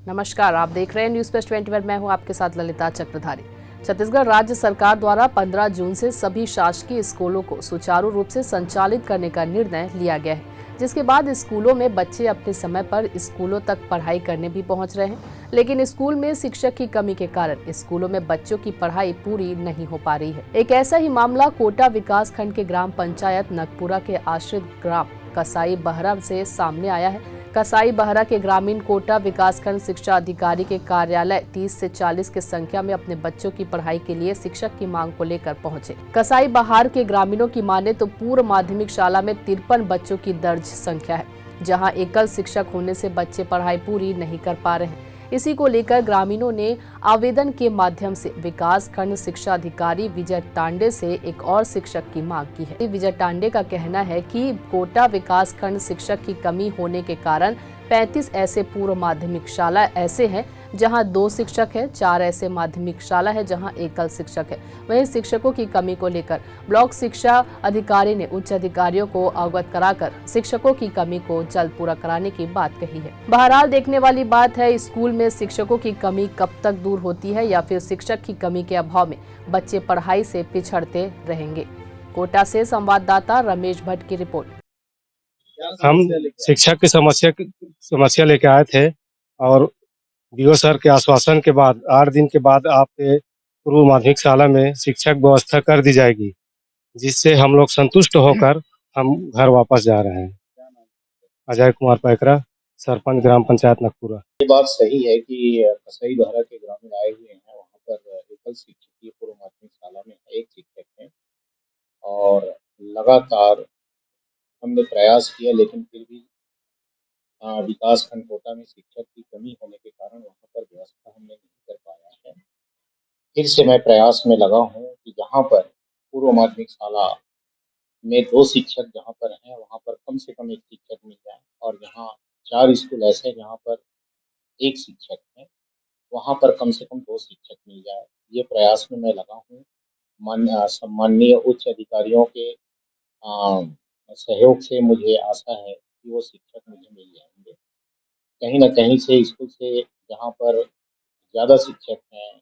नमस्कार, आप देख रहे हैं न्यूज़ प्लस 21। मैं हूं आपके साथ ललिता चक्रधारी। छत्तीसगढ़ राज्य सरकार द्वारा 15 जून से सभी शासकीय स्कूलों को सुचारू रूप से संचालित करने का निर्णय लिया गया है, जिसके बाद स्कूलों में बच्चे अपने समय पर स्कूलों तक पढ़ाई करने भी पहुंच रहे हैं। लेकिन स्कूल में शिक्षक की कमी के कारण स्कूलों में बच्चों की पढ़ाई पूरी नहीं हो पा रही है। एक ऐसा ही मामला कोटा विकास खंड के ग्राम पंचायत नगपुरा के आश्रित ग्राम कसाई बहरा से सामने आया है। कसाई बहरा के ग्रामीण कोटा विकासखंड शिक्षा अधिकारी के कार्यालय 30 से 40 की संख्या में अपने बच्चों की पढ़ाई के लिए शिक्षक की मांग को लेकर पहुंचे। कसाई बहार के ग्रामीणों की माने तो पूर्व माध्यमिक शाला में 53 बच्चों की दर्ज संख्या है, जहां एकल शिक्षक होने से बच्चे पढ़ाई पूरी नहीं कर पा रहे हैं। इसी को लेकर ग्रामीणों ने आवेदन के माध्यम से विकास खंड शिक्षा अधिकारी विजय टांडे से एक और शिक्षक की मांग की है। विजय टांडे का कहना है कि कोटा विकास खंड शिक्षक की कमी होने के कारण 35 ऐसे पूर्व माध्यमिक शाला ऐसे हैं जहां 2 शिक्षक है, 4 ऐसे माध्यमिक शाला है जहां एकल शिक्षक है। वहीं शिक्षकों की कमी को लेकर ब्लॉक शिक्षा अधिकारी ने उच्च अधिकारियों को अवगत कराकर शिक्षकों की कमी को जल्द पूरा कराने की बात कही है। बहरहाल देखने वाली बात है, स्कूल में शिक्षकों की कमी कब तक दूर होती है या फिर शिक्षक की कमी के अभाव में बच्चे पढ़ाई से पिछड़ते रहेंगे। कोटा से संवाददाता रमेश भट्ट की रिपोर्ट। हम शिक्षक की समस्या लेके आए थे और डीओ सर के आश्वासन के बाद 8 दिन के बाद आपके पूर्व माध्यमिक शाला में शिक्षक व्यवस्था कर दी जाएगी, जिससे हम लोग संतुष्ट होकर हम घर वापस जा रहे हैं। अजय कुमार पैकरा, सरपंच ग्राम पंचायत नगपुरा। ये बात सही है कि कसाई बहरा के ग्रामीण आए हुए हैं, वहाँ पर एकल शिक्षक की पूर्व माध्यमिक शाला में एक शिक्षक है और लगातार हमने प्रयास किया, लेकिन फिर भी विकास खंड कोटा में शिक्षक की कमी होने के कारण वहाँ पर व्यवस्था हमने नहीं कर पाया है। फिर से मैं प्रयास में लगा हूँ कि जहाँ पर पूर्व माध्यमिक शाला में 2 शिक्षक जहाँ पर हैं, वहाँ पर कम से कम 1 शिक्षक मिल जाए और जहाँ 4 स्कूल ऐसे हैं जहाँ पर 1 शिक्षक है, वहाँ पर कम से कम 2 शिक्षक मिल जाए। ये प्रयास में मैं लगा हूँ। सम्माननीय उच्च अधिकारियों के सहयोग से मुझे आशा है कि वो शिक्षक मुझे मिल जाएंगे। कहीं न कहीं से स्कूल से जहाँ पर ज़्यादा शिक्षक हैं,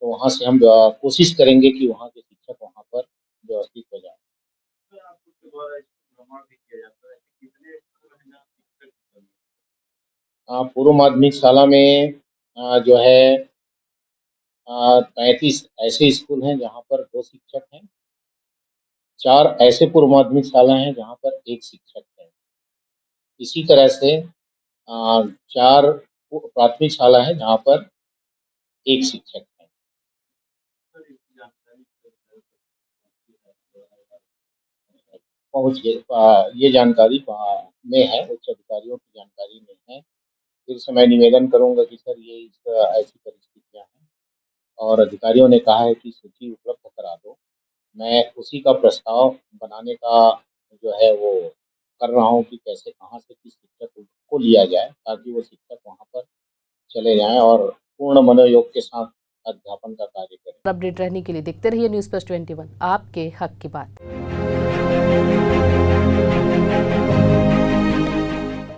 तो वहाँ से हम कोशिश करेंगे कि वहाँ के शिक्षक वहाँ पर व्यवस्थित हो जाएँ। पूर्व माध्यमिक शाला में जो है 35 ऐसे स्कूल हैं जहाँ पर 2 शिक्षक हैं, 4 ऐसे पूर्व माध्यमिक शाला हैं जहाँ पर 1 शिक्षक है। इसी तरह से 4 प्राथमिक शाला है जहाँ पर 1 शिक्षक है। पहुँच गए, ये जानकारी में है, उच्च अधिकारियों की जानकारी में है। फिर से मैं निवेदन करूँगा कि सर ये ऐसी परिस्थितियाँ हैं और अधिकारियों ने कहा है कि सूची उपलब्ध करा दो। मैं उसी का प्रस्ताव बनाने का जो है वो कर रहा हूँ कि कैसे कहाँ से किस शिक्षक को लिया जाए ताकि वो शिक्षक वहाँ पर चले जाएँ और पूर्ण मनोयोग के साथ अध्यापन का कार्य करें। अपडेट रहने के लिए देखते रहिए न्यूज़ प्लस 21, आपके हक की बात।